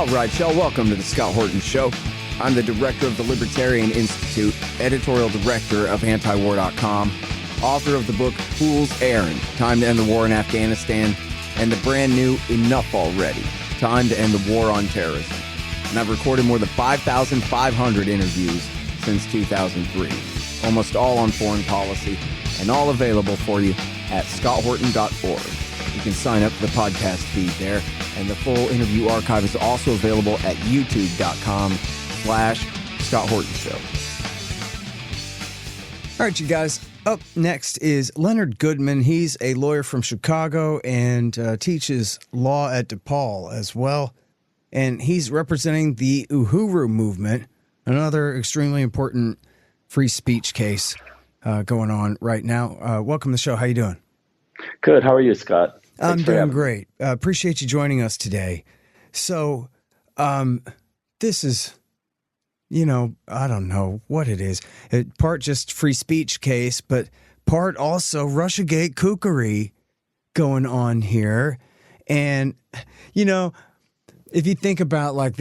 All right, y'all, welcome to the Scott Horton Show. I'm the director of the Libertarian Institute, editorial director of Antiwar.com, author of the book Fool's Errand, Time to End the War in Afghanistan, and the brand new Enough Already, Time to End the War on Terrorism. And I've recorded more than 5,500 interviews since 2003, almost all on foreign policy, and all available for you at scotthorton.org. You can sign up for the podcast feed there, and the full interview archive is also available at youtube.com/Scott Horton Show. All right, you guys. Up next is Leonard Goodman. He's a lawyer from Chicago and teaches law at DePaul as well. And he's representing the Uhuru Movement, another extremely important free speech case going on right now. Welcome to the show. How you doing? Good. How are you, Scott? I'm doing great. Appreciate you joining us today. So this is, I don't know what it is. Part just free speech case, but part also Russiagate kookery going on here. And, if you think about like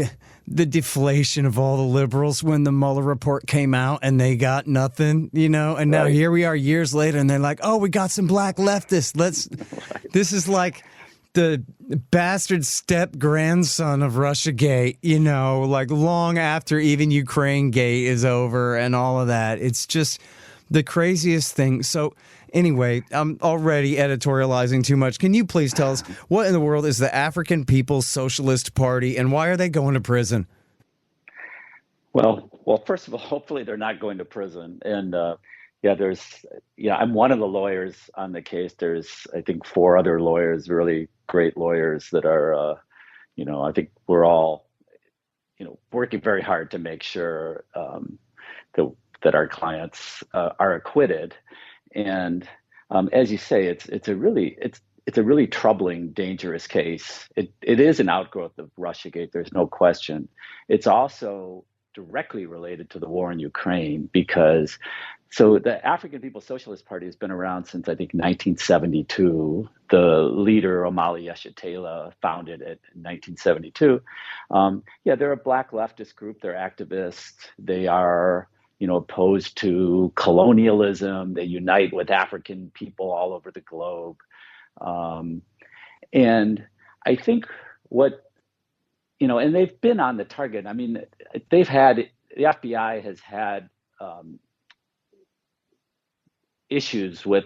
the deflation of all the liberals when the Mueller report came out and they got nothing, and now here we are years later and they're like, oh, we got some black leftists. This is like the bastard step grandson of Russiagate, like long after even Ukraine Gate is over and all of that. It's just the craziest thing. So anyway, I'm already editorializing too much. Can you please tell us what in the world is the African People's Socialist Party and why are they going to prison? Well, first of all, hopefully they're not going to prison. And I'm one of the lawyers on the case. There's, I think, 4 other lawyers, really great lawyers that are, I think we're all, working very hard to make sure that our clients are acquitted. And as you say, it's a really troubling, dangerous case. It is an outgrowth of Russiagate. There's no question. It's also directly related to the war in Ukraine because the African People's Socialist Party has been around since I think 1972. The leader Omali Yeshitela founded it in 1972. They're a black leftist group. They're activists. They are opposed to colonialism. They unite with African people all over the globe. And I think and they've been on the target. I mean, the FBI has had issues with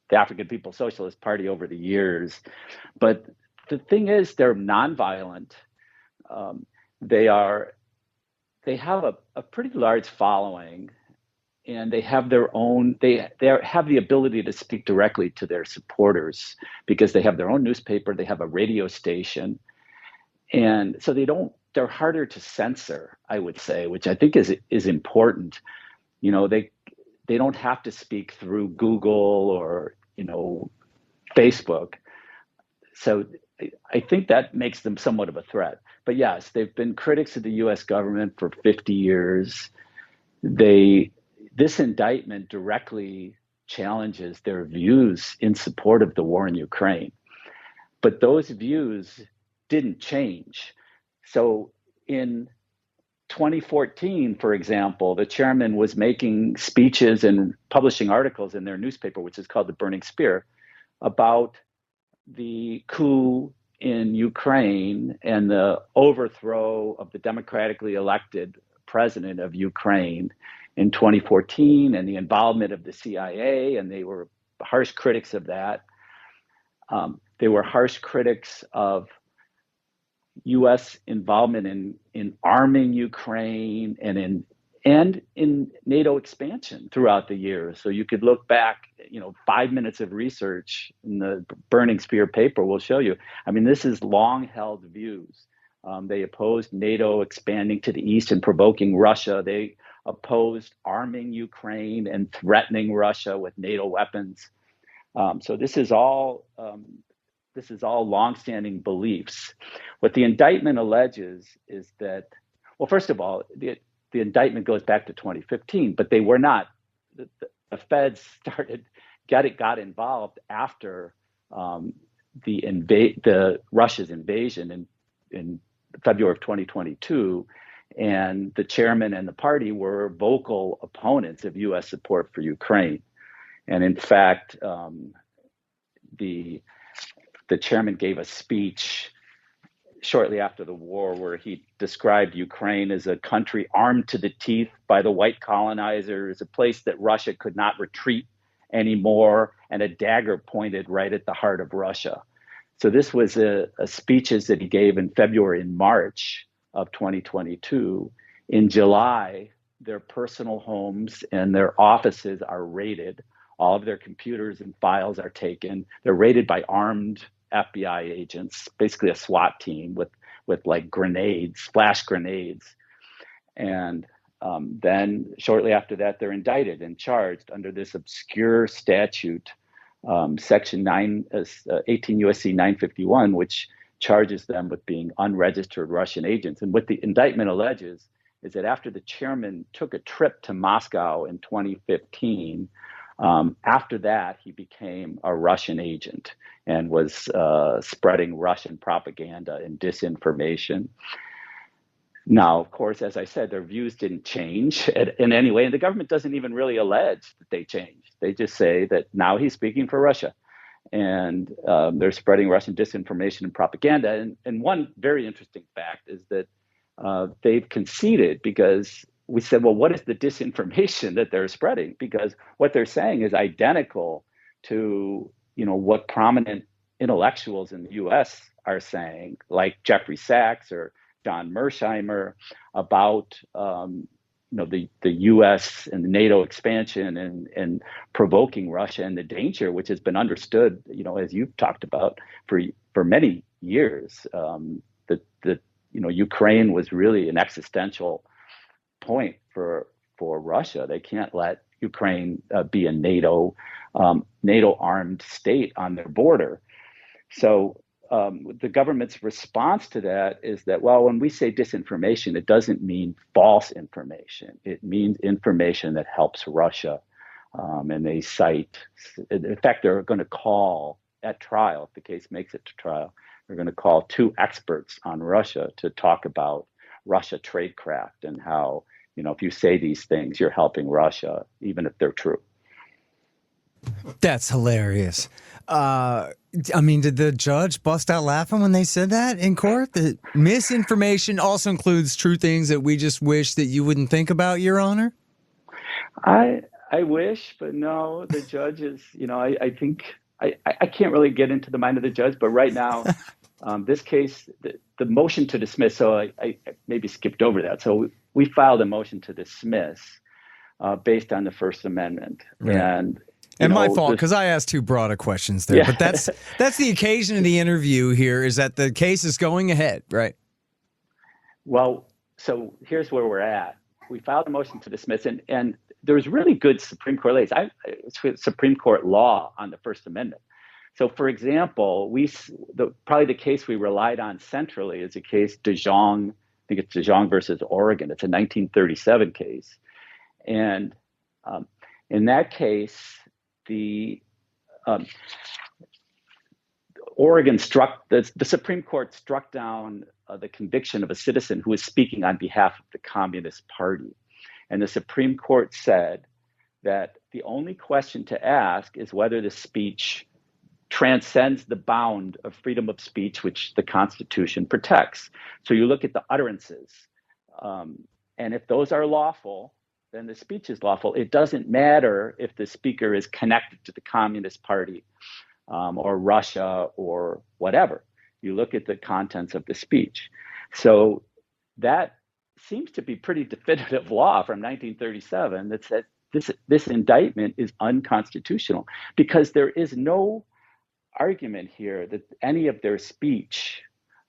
the African People's Socialist Party over the years. But the thing is, they're nonviolent. They have a pretty large following, and they have their own. They have the ability to speak directly to their supporters because they have their own newspaper. They have a radio station, and so they're harder to censor, I would say, which I think is important. They don't have to speak through Google or Facebook. So I think that makes them somewhat of a threat. But yes, they've been critics of the U.S. government for 50 years. This indictment directly challenges their views in support of the war in Ukraine. But those views didn't change. So in 2014, for example, the chairman was making speeches and publishing articles in their newspaper, which is called The Burning Spear, about the coup in Ukraine and the overthrow of the democratically elected president of Ukraine in 2014 and the involvement of the CIA, and they were harsh critics of that. They were harsh critics of U.S. involvement in arming Ukraine and in NATO expansion throughout the years. So you could look back, 5 minutes of research in the Burning Spear paper will show you. I mean, this is long held views. They opposed NATO expanding to the east and provoking Russia. They opposed arming Ukraine and threatening Russia with NATO weapons. So this is all longstanding beliefs. What the indictment alleges is that, well, first of all, the indictment goes back to 2015, but they were not. The feds got involved after the Russia's invasion in February of 2022. And the chairman and the party were vocal opponents of U.S. support for Ukraine. And in fact, the chairman gave a speech shortly after the war where he described Ukraine as a country armed to the teeth by the white colonizers, a place that Russia could not retreat anymore, and a dagger pointed right at the heart of Russia. So this was a speeches that he gave in February and March of 2022. In July, their personal homes and their offices are raided. All of their computers and files are taken. They're raided by armed FBI agents, basically a SWAT team with like grenades, flash grenades. And then shortly after that, they're indicted and charged under this obscure statute, Section 18 USC 951, which charges them with being unregistered Russian agents. And what the indictment alleges is that after the chairman took a trip to Moscow in 2015, after that, he became a Russian agent and was spreading Russian propaganda and disinformation. Now, of course, as I said, their views didn't change in any way, and the government doesn't even really allege that they changed. They just say that now he's speaking for Russia, and they're spreading Russian disinformation and propaganda. And one very interesting fact is that they've conceded, because we said, well, what is the disinformation that they're spreading? Because what they're saying is identical to, what prominent intellectuals in the U.S. are saying, like Jeffrey Sachs or Don Mersheimer, about the U.S. and the NATO expansion and provoking Russia, and the danger, which has been understood, as you've talked about for many years, that Ukraine was really an existential point for Russia. They can't let Ukraine be a NATO armed state on their border. So the government's response to that is that, well, when we say disinformation, it doesn't mean false information. It means information that helps Russia. And they cite, in fact, they're going to call at trial, if the case makes it to trial, they're going to call two experts on Russia to talk about Russia tradecraft and how, if you say these things, you're helping Russia, even if they're true. That's hilarious. Did the judge bust out laughing when they said that in court? That misinformation also includes true things that we just wish that you wouldn't think about, Your Honor? I wish, but no, the judge is, I think, I can't really get into the mind of the judge, but right now, this case, the motion to dismiss, so I maybe skipped over that. So we filed a motion to dismiss based on the First Amendment. Right. And my fault, because I asked too broad of questions there. Yeah. But that's the occasion of the interview here, is that the case is going ahead, right? Well, so here's where we're at. We filed a motion to dismiss, and there's really good Supreme Court law on the First Amendment. So, for example, probably the case we relied on centrally is a case DeJong. I think it's DeJong versus Oregon. It's a 1937 case, and in that case, the Supreme Court struck down the conviction of a citizen who was speaking on behalf of the Communist Party. And the Supreme Court said that the only question to ask is whether the speech transcends the bound of freedom of speech, which the Constitution protects. So you look at the utterances, and if those are lawful, then the speech is lawful. It doesn't matter if the speaker is connected to the Communist Party or Russia or whatever. You look at the contents of the speech. So that seems to be pretty definitive law from 1937 that says this indictment is unconstitutional, because there is no argument here that any of their speech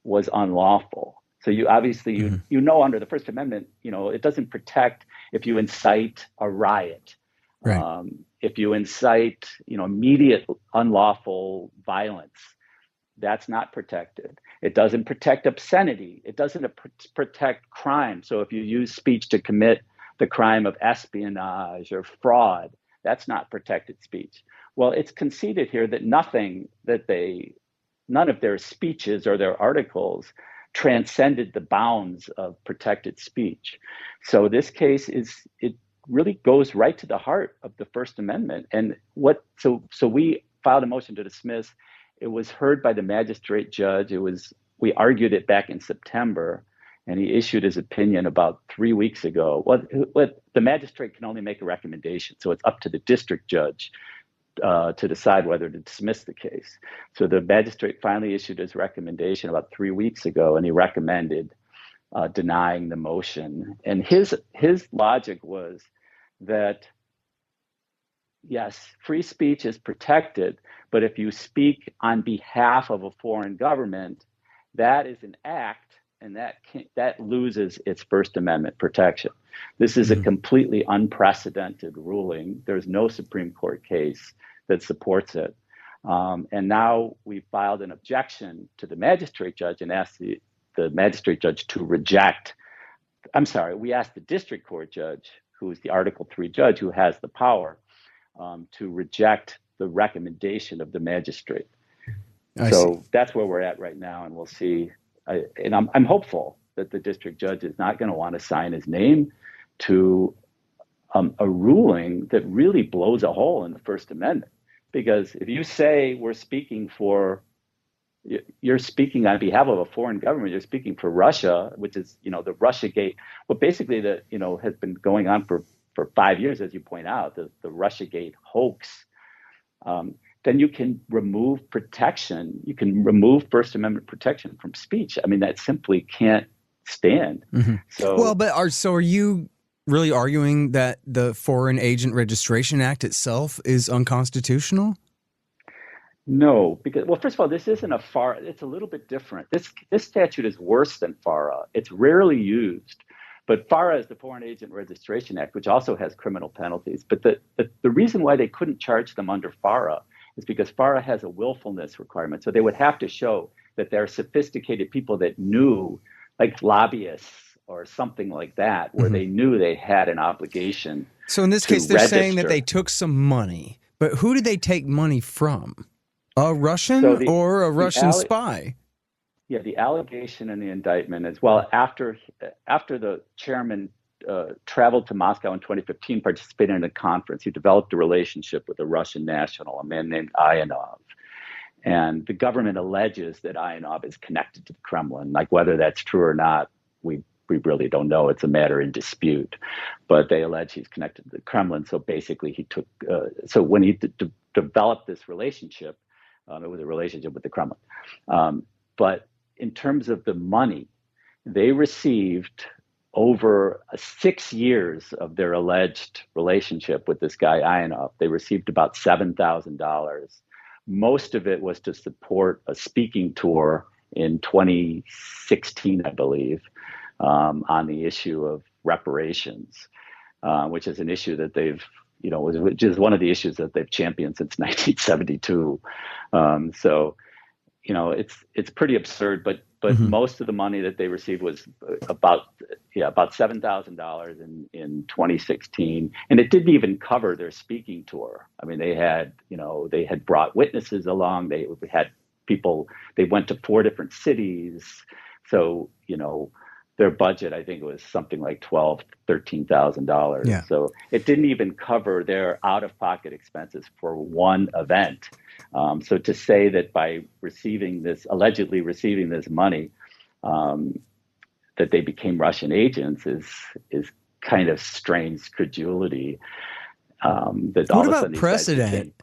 was unlawful. So you obviously, under the First Amendment, it doesn't protect if you incite a riot, right. If you incite, immediate unlawful violence, that's not protected. It doesn't protect obscenity. It doesn't protect crime. So if you use speech to commit the crime of espionage or fraud, that's not protected speech. Well, it's conceded here that none of their speeches or their articles transcended the bounds of protected speech. So this case it really goes right to the heart of the First Amendment. And so we filed a motion to dismiss. It was heard by the magistrate judge. We argued it back in September, and he issued his opinion about 3 weeks ago. The magistrate can only make a recommendation, so it's up to the district judge to decide whether to dismiss the case. So the magistrate finally issued his recommendation about 3 weeks ago, and he recommended denying the motion. And his logic was that, yes, free speech is protected, but if you speak on behalf of a foreign government, that is an act, and that loses its First Amendment protection. This is a completely unprecedented ruling. There's no Supreme Court case that supports it. And now we filed an objection to the magistrate judge and asked the magistrate judge to reject. We asked the district court judge, who is the Article 3 judge who has the power, to reject the recommendation of the magistrate. So that's where we're at right now, and we'll see. And I'm hopeful that the district judge is not going to want to sign his name to a ruling that really blows a hole in the First Amendment. Because if you say you're speaking on behalf of a foreign government, you're speaking for Russia, which is, the Russiagate. Well, basically, has been going on for 5 years, as you point out, the Russiagate hoax. Then you can remove protection. You can remove First Amendment protection from speech. I mean, that simply can't stand. Mm-hmm. So, are you really arguing that the Foreign Agent Registration Act itself is unconstitutional? No, because, well, first of all, this isn't it's a little bit different. This statute is worse than FARA. It's rarely used. But FARA is the Foreign Agent Registration Act, which also has criminal penalties. But the reason why they couldn't charge them under FARA is because FARA has a willfulness requirement. So they would have to show that they're sophisticated people that knew, like lobbyists or something like that, where they knew they had an obligation. So in this case, they're saying that they took some money. But who did they take money from? A Russian or a Russian spy? Yeah, the allegation and the indictment as well. After the chairman traveled to Moscow in 2015, participated in a conference, he developed a relationship with a Russian national, a man named Ivanov. And the government alleges that Ivanov is connected to the Kremlin. Like, whether that's true or not, we really don't know. It's a matter in dispute. But they allege he's connected to the Kremlin. So basically, he took. So when he developed this relationship, it was a relationship with the Kremlin. But in terms of the money, they received over 6 years of their alleged relationship with this guy Ivanov. They received about $7,000. Most of it was to support a speaking tour in 2016, I believe, on the issue of reparations, which is an issue that which is one of the issues that they've championed since 1972. So, it's pretty absurd, but most of the money that they received was about $7,000 in 2016, and it didn't even cover their speaking tour. I mean, they had brought witnesses along. They had people. They went to 4 different cities. So, their budget, I think it was something like $13,000. Yeah. So it didn't even cover their out-of-pocket expenses for one event. So to say that by allegedly receiving this money, that they became Russian agents is kind of strange credulity. That all what of a about sudden precedent?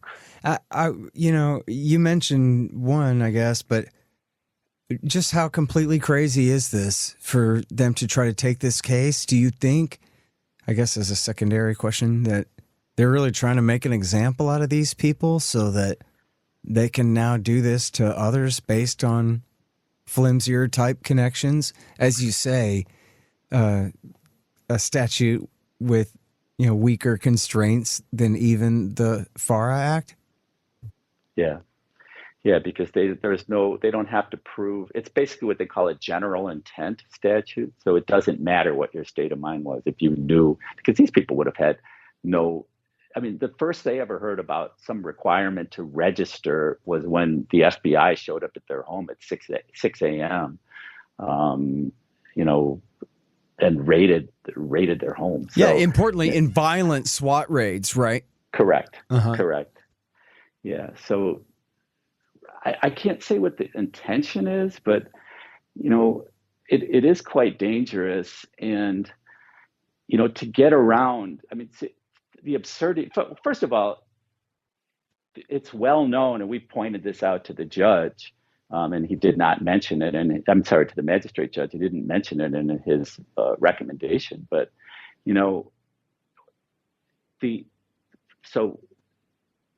You mentioned one, I guess, but just how completely crazy is this for them to try to take this case? Do you think, I guess as a secondary question, that they're really trying to make an example out of these people so that they can now do this to others based on flimsier type connections? As you say, a statute with weaker constraints than even the FARA Act? Yeah, because they don't have to prove. It's basically what they call a general intent statute. So it doesn't matter what your state of mind was if you knew, because these people would have had no. I mean, the first they ever heard about some requirement to register was when the FBI showed up at their home at 6 a.m. you know, and raided their homes. Yeah, So, importantly, in violent SWAT raids, right? correct, Uh-huh. correct. Yeah. So I can't say what the intention is, but it is quite dangerous. And to get around, I mean, the absurdity. First of all, it's well known, and we pointed this out to the judge, and he did not mention it. And I'm sorry, to the magistrate judge, he didn't mention it in his recommendation. But you know, the so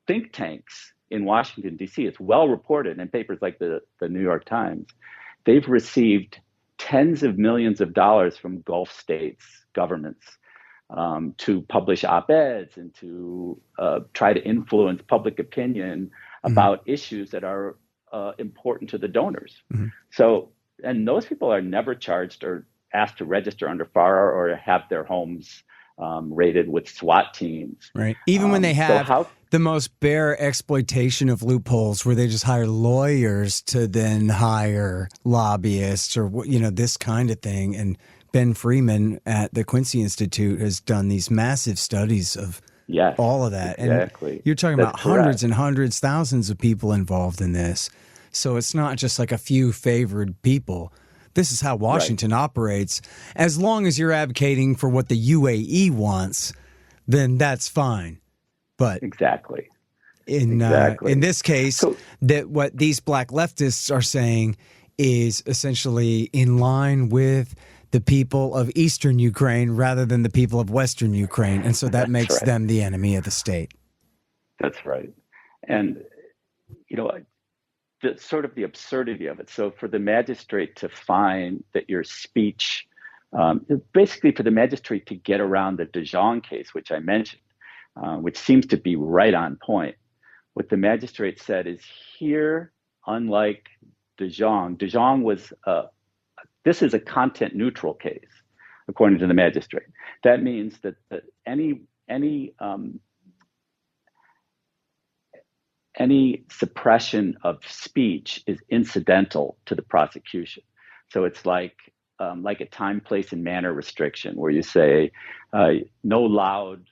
think tanks in Washington D.C. It's well reported in papers like the New York Times. They've received tens of millions of dollars from Gulf states governments to publish op-eds and to try to influence public opinion about issues that are important to the donors. So, and those people are never charged or asked to register under FARA or have their homes raided with SWAT teams. Right. Even when they have the most bare exploitation of loopholes where they just hire lawyers to then hire lobbyists or, this kind of thing. And Ben Freeman at the Quincy Institute has done these massive studies of all of that. Exactly. And you're talking about hundreds and hundreds, thousands of people involved in this. So it's not just like a few favored people. This is how Washington operates. As long as you're advocating for what the UAE wants, then that's fine. But exactly. In this case, that what these black leftists are saying is essentially in line with the people of Eastern Ukraine rather than the people of Western Ukraine. And so that makes them the enemy of the state. That's right. And, the sort of the absurdity of it. So for the magistrate to find that your speech, basically for the magistrate to get around the De Jong case, which I mentioned, which seems to be right on point. What the magistrate said is here, unlike De Jong was, this is a content neutral case, according to the magistrate. That means that any suppression of speech is incidental to the prosecution. So it's like a time, place, and manner restriction where you say no loud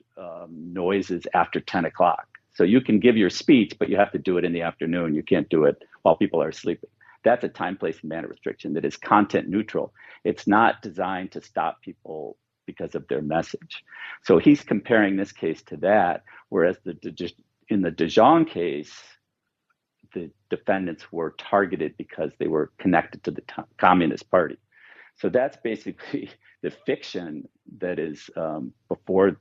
noises after 10 o'clock. So you can give your speech, but you have to do it in the afternoon. You can't do it while people are sleeping. That's a time, place, and manner restriction that is content neutral. It's not designed to stop people because of their message. So he's comparing this case to that, whereas in the De Jong case, the defendants were targeted because they were connected to the Communist Party. So that's basically the fiction that is before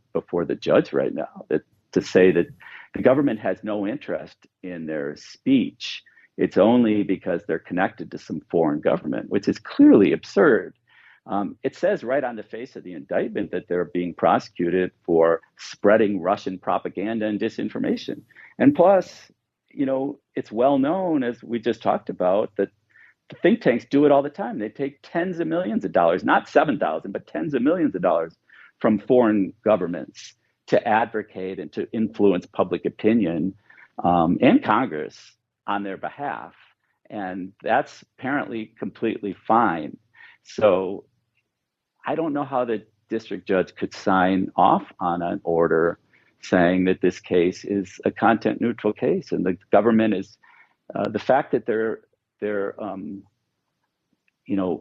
the judge right now. That to say that the government has no interest in their speech, it's only because they're connected to some foreign government, which is clearly absurd. It says right on the face of the indictment that they're being prosecuted for spreading Russian propaganda and disinformation. And plus, it's well known, as we just talked about, that the think tanks do it all the time. They take tens of millions of dollars, not 7,000, but tens of millions of dollars from foreign governments to advocate and to influence public opinion and Congress on their behalf. And that's apparently completely fine. So I don't know how the district judge could sign off on an order saying that this case is a content neutral case. And the government is, the fact that they're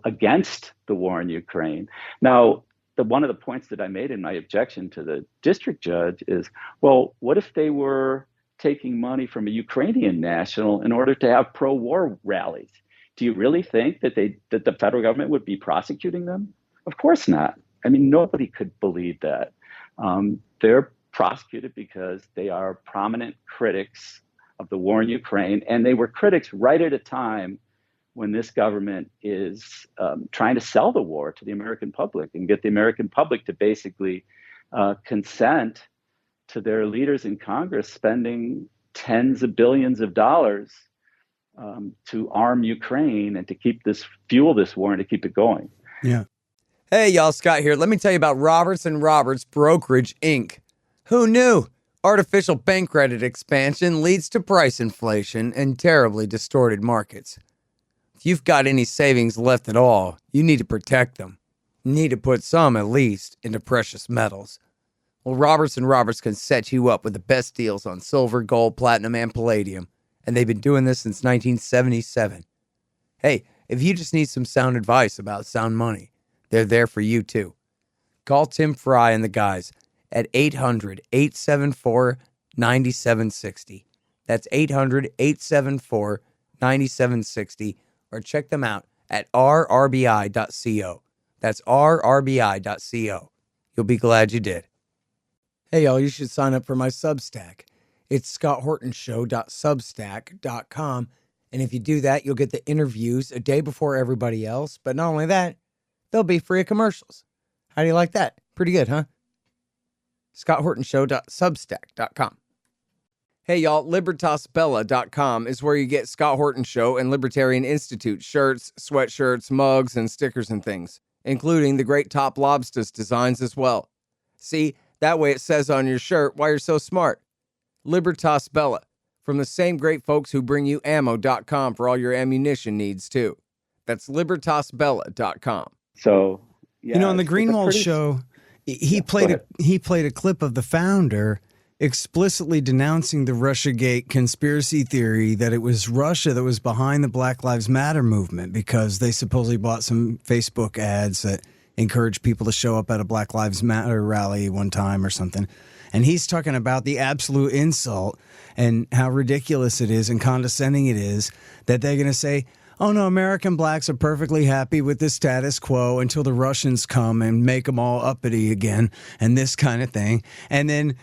against the war in Ukraine. Now, one of the points that I made in my objection to the district judge is, well, what if they were taking money from a Ukrainian national in order to have pro-war rallies? Do you really think that the federal government would be prosecuting them? Of course not. I mean, nobody could believe that. They're prosecuted because they are prominent critics of the war in Ukraine, and they were critics right at a time when this government is trying to sell the war to the American public and get the American public to basically consent to their leaders in Congress spending tens of billions of dollars to arm Ukraine and to fuel this war and to keep it going. Yeah. Hey, y'all, Scott here. Let me tell you about Roberts & Roberts Brokerage, Inc. Who knew? Artificial bank credit expansion leads to price inflation and terribly distorted markets. If you've got any savings left at all, you need to protect them. You need to put some, at least, into precious metals. Well, Robertson Roberts can set you up with the best deals on silver, gold, platinum, and palladium. And they've been doing this since 1977. Hey, if you just need some sound advice about sound money, they're there for you too. Call Tim Fry and the guys at 800-874-9760. That's 800-874-9760. Or check them out at rrbi.co. That's rrbi.co. You'll be glad you did. Hey, y'all, you should sign up for my Substack. It's scotthortonshow.substack.com. And if you do that, you'll get the interviews a day before everybody else. But not only that, they'll be free of commercials. How do you like that? Pretty good, huh? scotthortonshow.substack.com. Hey, y'all, libertasbella.com is where you get Scott Horton Show and Libertarian Institute shirts, sweatshirts, mugs, and stickers and things, including the great Top Lobsters designs as well. See, that way it says on your shirt why you're so smart. Libertas Bella, from the same great folks who bring you ammo.com for all your ammunition needs, too. That's libertasbella.com. So, yeah. You know, on the Greenwald show, he played a clip of the founder explicitly denouncing the Russiagate conspiracy theory that it was Russia that was behind the Black Lives Matter movement because they supposedly bought some Facebook ads that encouraged people to show up at a Black Lives Matter rally one time or something. And he's talking about the absolute insult and how ridiculous it is and condescending it is that they're going to say, oh, no, American blacks are perfectly happy with the status quo until the Russians come and make them all uppity again and this kind of thing. And then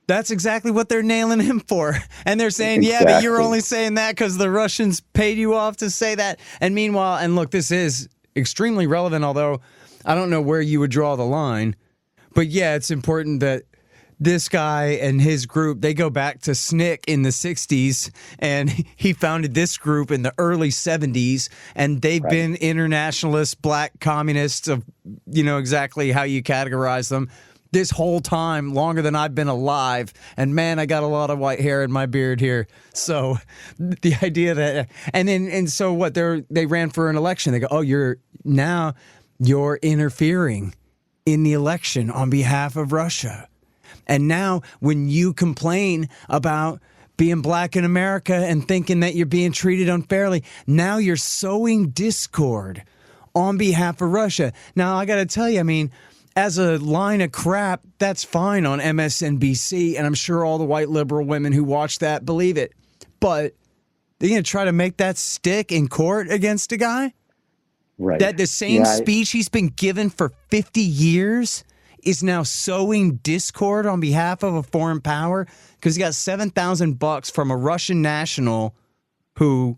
that's exactly what they're nailing him for. And they're saying, yeah, but you're only saying that because the Russians paid you off to say that. And meanwhile, and look, this is extremely relevant, although I don't know where you would draw the line. But yeah, it's important that this guy and his group, they go back to SNCC in the 60s, and he founded this group in the early 70s, and they've been internationalists, black communists of, you know, exactly how you categorize them this whole time, longer than I've been alive. And man, I got a lot of white hair in my beard here. So the idea that, and so what, they ran for an election. They go, oh, you're interfering in the election on behalf of Russia. And now when you complain about being black in America and thinking that you're being treated unfairly, now you're sowing discord on behalf of Russia. Now, I got to tell you, I mean, as a line of crap, that's fine on MSNBC, and I'm sure all the white liberal women who watch that believe it. But they're going to try to make that stick in court against a guy? Right. That the same speech he's been given for 50 years is now sowing discord on behalf of a foreign power because he got $7,000 from a Russian national who,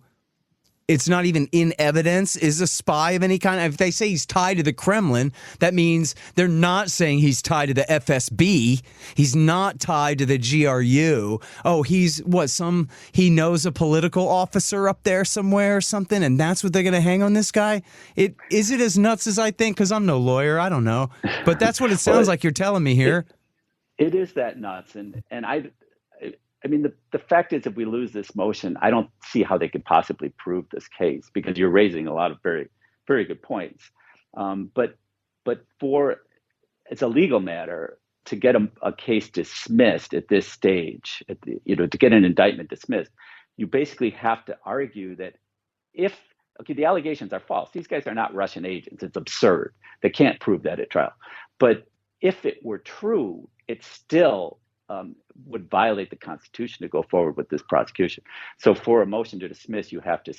it's not even in evidence, is a spy of any kind. If they say he's tied to the Kremlin, that means they're not saying he's tied to the FSB. He's not tied to the GRU. Oh, he knows a political officer up there somewhere or something, and that's what they're going to hang on this guy? Is it as nuts as I think? Because I'm no lawyer. I don't know. But that's what it sounds like you're telling me here. It is that nuts. And I mean, the fact is, if we lose this motion, I don't see how they could possibly prove this case because you're raising a lot of very, very good points. But it's a legal matter to get a case dismissed at this stage, to get an indictment dismissed, you basically have to argue that the allegations are false. These guys are not Russian agents. It's absurd. They can't prove that at trial. But if it were true, it still would violate the Constitution to go forward with this prosecution. So for a motion to dismiss, you have to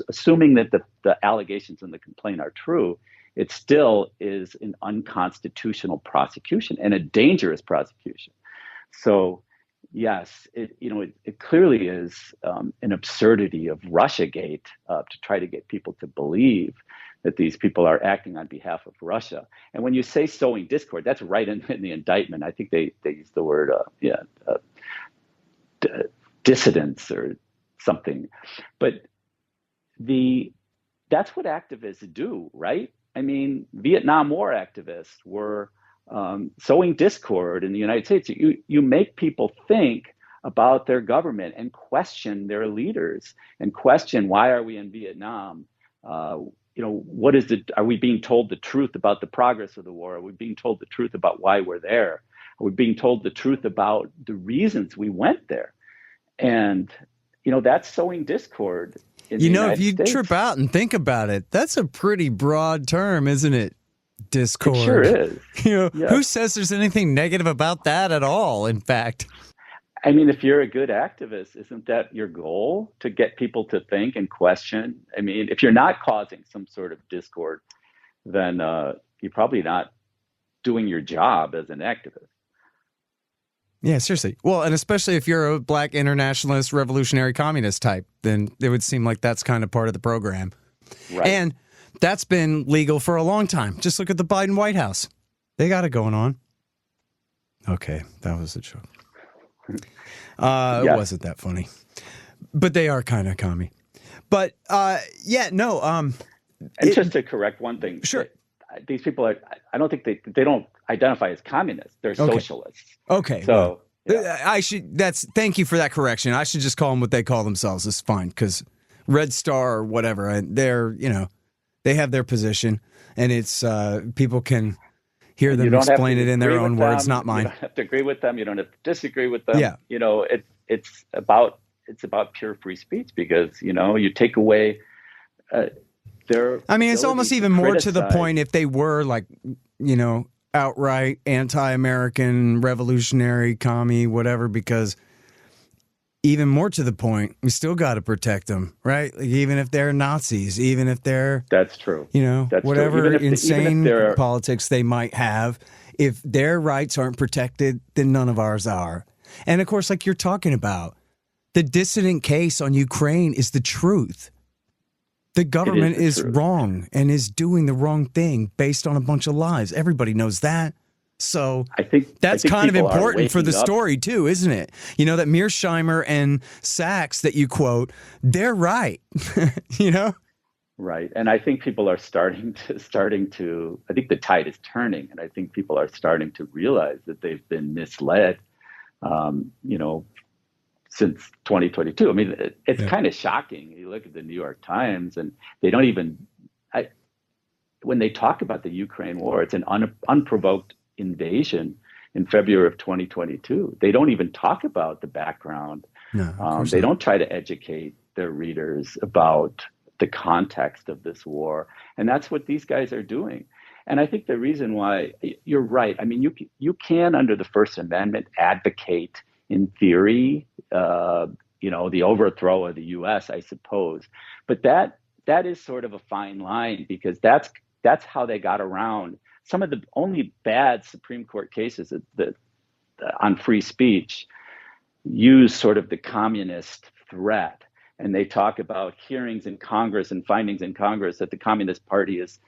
assuming that the allegations in the complaint are true, it still is an unconstitutional prosecution and a dangerous prosecution. So yes, it clearly is an absurdity of Russiagate to try to get people to believe that these people are acting on behalf of Russia. And when you say sowing discord, that's right in the indictment. I think they use the word dissidents or something. But that's what activists do, right? I mean, Vietnam War activists were sowing discord in the United States. You make people think about their government and question their leaders and question, why are we in Vietnam? What is the? Are we being told the truth about the progress of the war? Are we being told the truth about why we're there? Are we being told the truth about the reasons we went there? And that's sowing discord in the United if you States. trip out and think about it, that's a pretty broad term, isn't it? Discord. It sure is. Yes. Yeah. Who says there's anything negative about that at all, in fact? I mean, if you're a good activist, isn't that your goal, to get people to think and question? I mean, if you're not causing some sort of discord, then you're probably not doing your job as an activist. Yeah, seriously. Well, and especially if you're a black internationalist, revolutionary communist type, then it would seem like that's kind of part of the program. Right. And that's been legal for a long time. Just look at the Biden White House. They got it going on. Okay, that was a joke. It wasn't that funny. But they are kind of commie. But, and just to correct one thing. Sure. These people I don't think they don't identify as communists. They're socialists. Okay. So thank you for that correction. I should just call them what they call themselves. It's fine, because Red Star or whatever, and they're, they have their position, and it's people can hear them explain it in their own words, not mine. You don't have to agree with them. You don't have to disagree with them. Yeah. It's about pure free speech, because you take away their. I mean, it's almost even more to the point if they were like, outright anti-American, revolutionary, commie, whatever, because even more to the point, we still got to protect them, right? Like, even if they're Nazis, even if they're... That's true. That's whatever insane politics they might have, if their rights aren't protected, then none of ours are. And of course, like you're talking about, the dissident case on Ukraine is the truth. The government is wrong and is doing the wrong thing based on a bunch of lies. Everybody knows that. So I think that's kind of important for the story too, isn't it? that Mearsheimer and Sachs that you quote, they're right. Right. And I think people are starting to, I think the tide is turning, and I think people are starting to realize that they've been misled, since 2022. I mean, it's kind of shocking. You look at the New York Times, and they don't even, when they talk about the Ukraine war, it's an unprovoked invasion in February of 2022. They don't even talk about the background. No, they don't try to educate their readers about the context of this war. And that's what these guys are doing. And I think the reason why, you're right. I mean, you can, under the First Amendment, advocate in theory, the overthrow of the U.S., I suppose. But that is sort of a fine line, because that's how they got around some of the only bad Supreme Court cases that on free speech use sort of the communist threat. And they talk about hearings in Congress and findings in Congress that the Communist Party has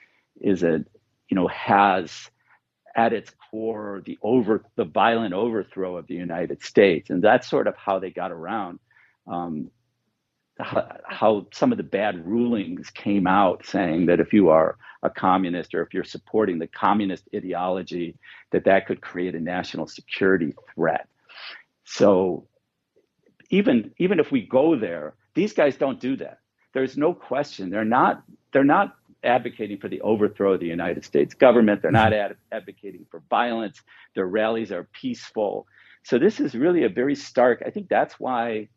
at its core the violent overthrow of the United States. And that's sort of how they got around how some of the bad rulings came out, saying that if you are a communist, or if you're supporting the communist ideology, that could create a national security threat. So even if we go there, these guys don't do that. There's no question. They're not advocating for the overthrow of the United States government. They're not advocating for violence. Their rallies are peaceful. So this is really a very stark, I think that's why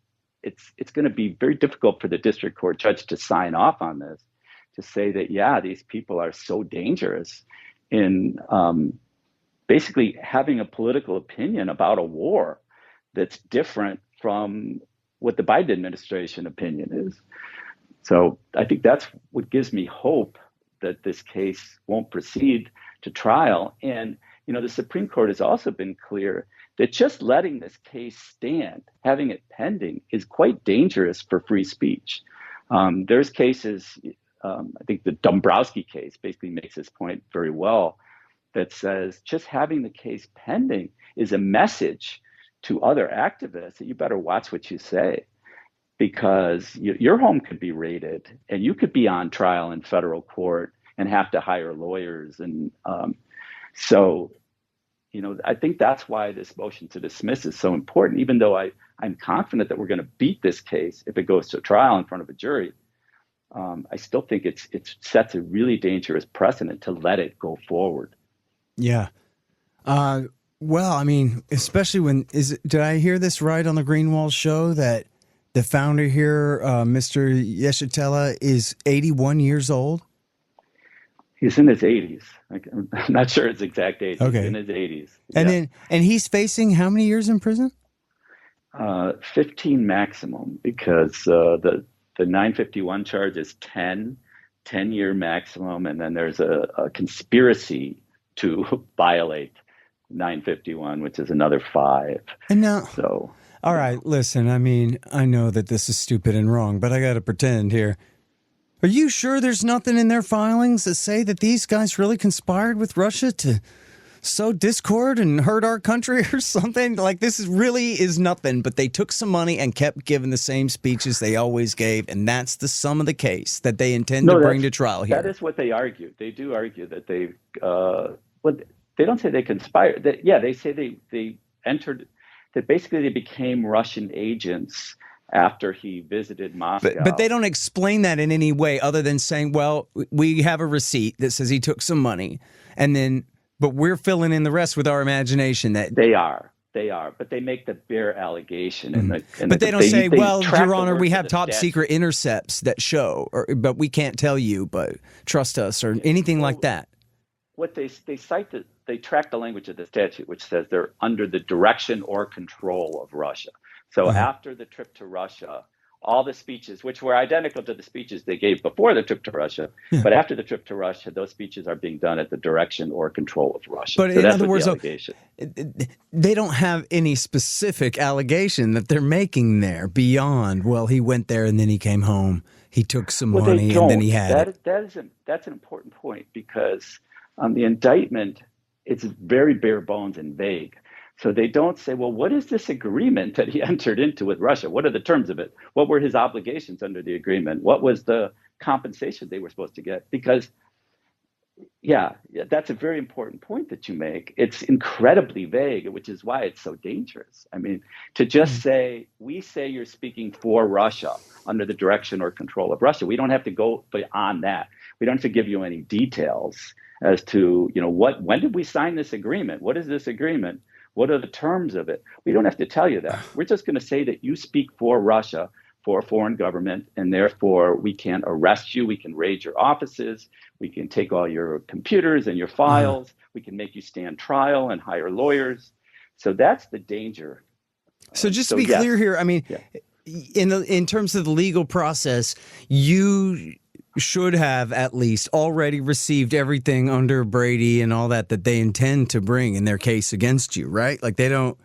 it's going to be very difficult for the district court judge to sign off on this, to say that, these people are so dangerous in basically having a political opinion about a war that's different from what the Biden administration opinion is. So I think that's what gives me hope that this case won't proceed to trial. And, the Supreme Court has also been clear that just letting this case stand, having it pending, is quite dangerous for free speech. There's cases, I think the Dombrowski case basically makes this point very well, that says just having the case pending is a message to other activists that you better watch what you say, because your home could be raided and you could be on trial in federal court and have to hire lawyers. And so, I think that's why this motion to dismiss is so important, even though I'm confident that we're going to beat this case if it goes to trial in front of a jury. I still think it sets a really dangerous precedent to let it go forward. Yeah. Well, I mean, especially did I hear this right on the Greenwald show that the founder here, Mr. Yeshitela, is 81 years old? He's in his 80s. I'm not sure his exact age. Okay. He's in his 80s. And he's facing how many years in prison? 15 maximum, because the 951 charge is 10-year maximum, and then there's a conspiracy to violate 951, which is another 5. And now, so all right, listen, I mean, I know that this is stupid and wrong, but I got to pretend here. Are you sure there's nothing in their filings that say that these guys really conspired with Russia to sow discord and hurt our country or something? Like, this really is nothing, but they took some money and kept giving the same speeches they always gave, and that's the sum of the case that they intend to bring to trial here. That is what they argue. They do argue that they don't say they conspired. They say they entered, that basically they became Russian agents after he visited Moscow. But they don't explain that in any way other than saying, well, we have a receipt that says he took some money, but we're filling in the rest with our imagination. That They are, but they make the bare allegation. But they don't say, well, Your Honor, we have top secret intercepts that show, but we can't tell you, but trust us, or anything like that. What they cite, they track the language of the statute, which says they're under the direction or control of Russia. So after the trip to Russia, all the speeches, which were identical to the speeches they gave before the trip to Russia, but after the trip to Russia, those speeches are being done at the direction or control of Russia. But so in other words, they don't have any specific allegation that they're making there beyond, well, he went there and then he came home, he took some money and then he had it. That's an important point, because the indictment, it's very bare bones and vague. So they don't say, well, what is this agreement that he entered into with Russia? What are the terms of it? What were his obligations under the agreement? What was the compensation they were supposed to get? Because, that's a very important point that you make. It's incredibly vague, which is why it's so dangerous. I mean, to just say, we say you're speaking for Russia under the direction or control of Russia, we don't have to go beyond that. We don't have to give you any details as to, when did we sign this agreement? What is this agreement? What are the terms of it? We don't have to tell you that. We're just going to say that you speak for Russia, for a foreign government, and therefore we can arrest you, we can raid your offices, we can take all your computers and your files, we can make you stand trial and hire lawyers. So that's the danger. So just to be clear here, I mean, in terms of the legal process, you should have at least already received everything under Brady and all that they intend to bring in their case against you, right? Like they don't.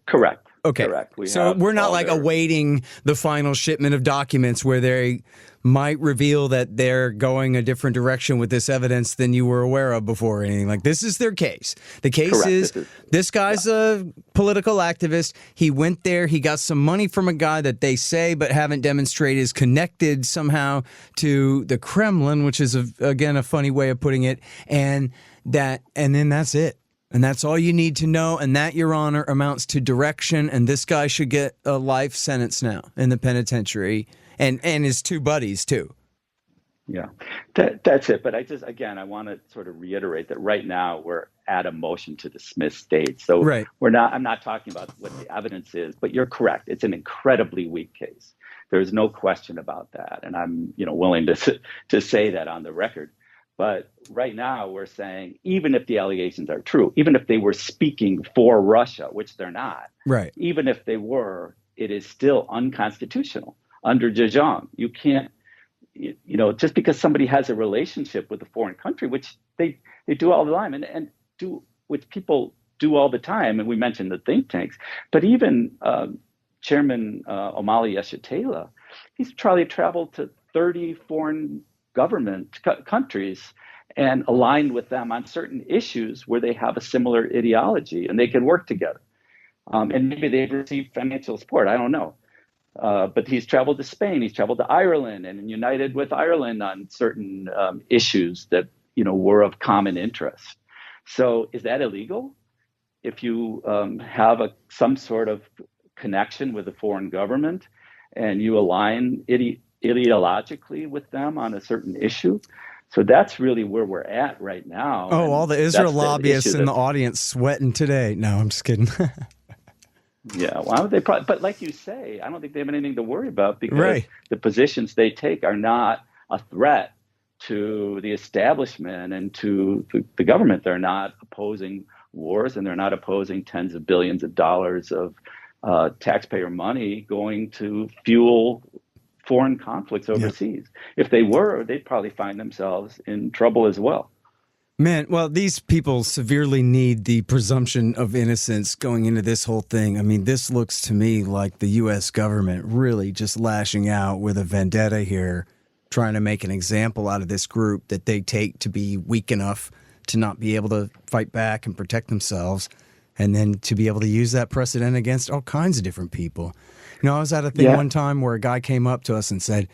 Correct. Okay. Correct. We're not like awaiting the final shipment of documents where they might reveal that they're going a different direction with this evidence than you were aware of before or anything. Like, this is their case. The case is this guy's a political activist. He went there. He got some money from a guy that they say but haven't demonstrated is connected somehow to the Kremlin, which is, again, a funny way of putting it. And then that's it. And that's all you need to know. And that, Your Honor, amounts to direction. And this guy should get a life sentence now in the penitentiary, and his two buddies, too. Yeah, that's it. But I want to sort of reiterate that right now we're at a motion to dismiss stage. So I'm not talking about what the evidence is, but you're correct. It's an incredibly weak case. There's no question about that. And I'm, willing to say that on the record. But right now we're saying, even if the allegations are true, even if they were speaking for Russia, which they're not, right? Even if they were, it is still unconstitutional under Zhejiang. You can't, just because somebody has a relationship with a foreign country, which they do all the time, and which people do all the time. And we mentioned the think tanks, but even Chairman Omali Yeshitela, he's probably traveled to 30 foreign government countries and aligned with them on certain issues where they have a similar ideology and they can work together. And maybe they've received financial support. I don't know. But he's traveled to Spain. He's traveled to Ireland and united with Ireland on certain issues that, were of common interest. So is that illegal? If you have some sort of connection with a foreign government and you align ideologically with them on a certain issue. So that's really where we're at right now. Oh, all And the Israel that's the lobbyists issue in the that's, audience sweating today. No, I'm just kidding. yeah, why would they probably, but like you say, I don't think they have anything to worry about because Right. the positions they take are not a threat to the establishment and to the government. They're not opposing wars and they're not opposing tens of billions of dollars of taxpayer money going to fuel foreign conflicts Yeah. overseas. If they were, they'd probably find themselves in trouble as well. Man, well, these people severely need the presumption of innocence going into this whole thing. I mean, this looks to me like the U.S. government really just lashing out with a vendetta here, trying to make an example out of this group that they take to be weak enough to not be able to fight back and protect themselves, and then to be able to use that precedent against all kinds of different people. You know, I was at a thing one time where a guy came up to us and said,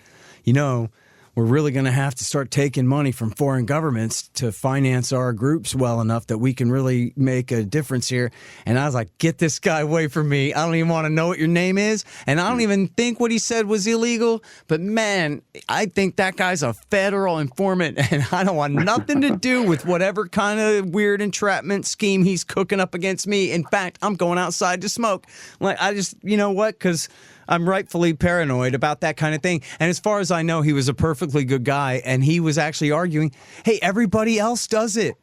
you know, we're really going to have to start taking money from foreign governments to finance our groups well enough that we can really make a difference here. And I was like, get this guy away from me. I don't even want to know what your name is. And I don't even think what he said was illegal. But man, I think that guy's a federal informant and I don't want nothing to do with whatever kind of weird entrapment scheme he's cooking up against me. In fact, I'm going outside to smoke. Like, I just, you know what? Because I'm rightfully paranoid about that kind of thing. And as far as I know, he was a perfectly good guy. And he was actually arguing, hey, everybody else does it.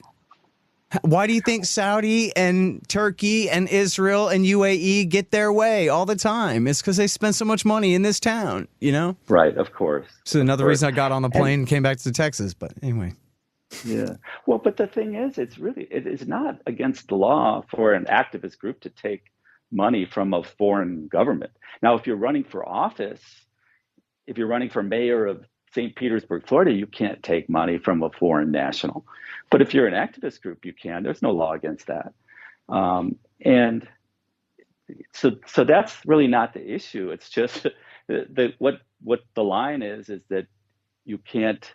Why do you think Saudi and Turkey and Israel and UAE get their way all the time? It's because they spend so much money in this town, you know? Right, of course. So another reason I got on the plane and came back to Texas. But anyway. Yeah. Well, but the thing is, it is not against the law for an activist group to take money from a foreign government. Now, if you're running for office, if you're running for mayor of St. Petersburg, Florida, you can't take money from a foreign national. But if you're an activist group, you can. There's no law against that. And so that's really not the issue. It's just what the line is that you can't,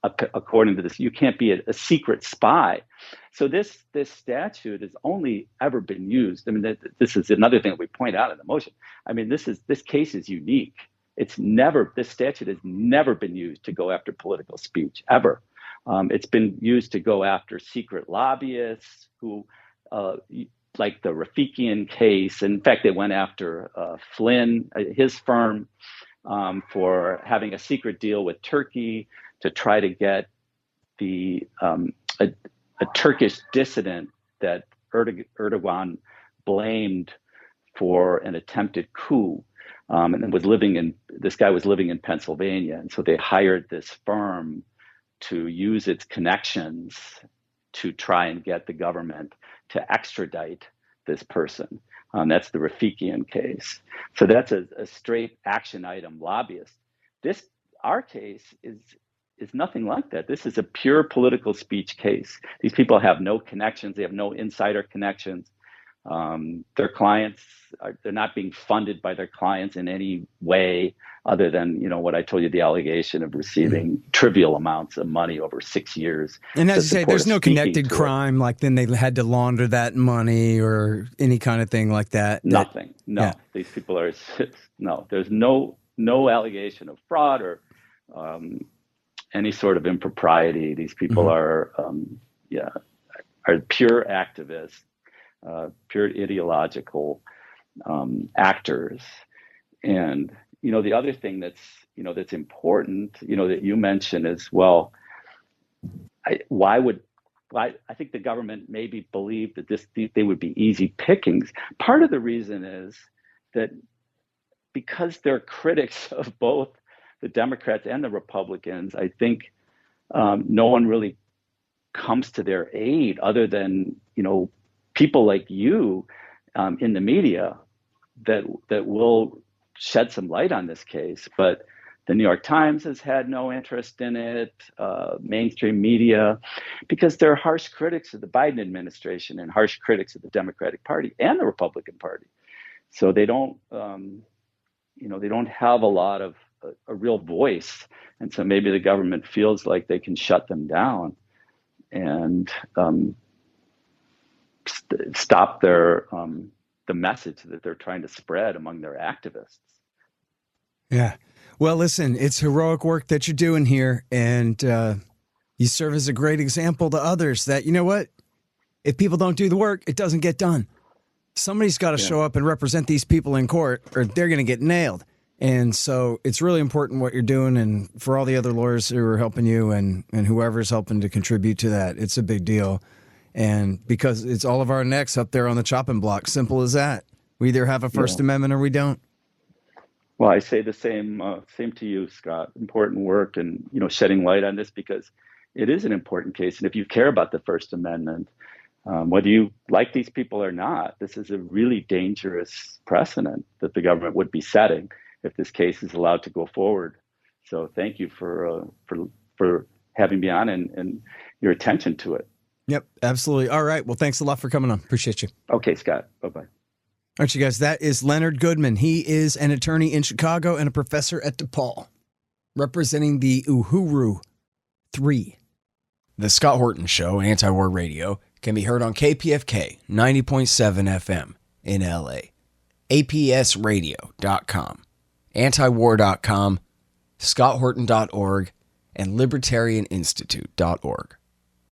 according to this, you can't be a secret spy. So this statute has only ever been used. I mean, this is another thing that we point out in the motion. I mean, this case is unique. This statute has never been used to go after political speech ever. It's been used to go after secret lobbyists who, like the Rafikian case. In fact, they went after Flynn, his firm, for having a secret deal with Turkey to try to get a Turkish dissident that Erdogan blamed for an attempted coup, and this guy was living in Pennsylvania, and so they hired this firm to use its connections to try and get the government to extradite this person. That's the Rafikian case. So that's a straight action item lobbyist. Our case is nothing like that. This is a pure political speech case. These people have no connections. They have no insider connections. Their clients they're not being funded by their clients in any way other than, what I told you, the allegation of receiving trivial amounts of money over 6 years. And as you say, there's no connected crime, like then they had to launder that money or any kind of thing like that. Nothing. No, yeah. These people are, no, there's no allegation of fraud or any sort of impropriety. These people are pure activists, pure ideological actors. And the other thing that's important, that you mentioned is, well, I think the government maybe believed that they would be easy pickings. Part of the reason is that because they're critics of both the Democrats and the Republicans, I think no one really comes to their aid other than, people like you in the media that will shed some light on this case. But the New York Times has had no interest in it, mainstream media, because they're harsh critics of the Biden administration and harsh critics of the Democratic Party and the Republican Party. So they don't, they don't have a lot of a real voice. And so maybe the government feels like they can shut them down. And stop the message that they're trying to spread among their activists. Yeah. Well, listen, it's heroic work that you're doing here, and you serve as a great example to others that, you know what? If people don't do the work, it doesn't get done. Somebody's got to show up and represent these people in court, or they're going to get nailed. And so it's really important what you're doing, and for all the other lawyers who are helping you and whoever's helping to contribute to that, it's a big deal. And because it's all of our necks up there on the chopping block, simple as that. We either have a First Amendment or we don't. Well, I say the same to you, Scott. Important work, and shedding light on this, because it is an important case. And if you care about the First Amendment, whether you like these people or not, this is a really dangerous precedent that the government would be setting if this case is allowed to go forward. So thank you for having me on and your attention to it. Yep, absolutely. All right. Well, thanks a lot for coming on. Appreciate you. Okay, Scott. Bye-bye. All right, you guys, that is Leonard Goodman. He is an attorney in Chicago and a professor at DePaul, representing the Uhuru 3. The Scott Horton Show, Antiwar Radio, can be heard on KPFK 90.7 FM in LA, APSradio.com, antiwar.com, scotthorton.org, and libertarianinstitute.org.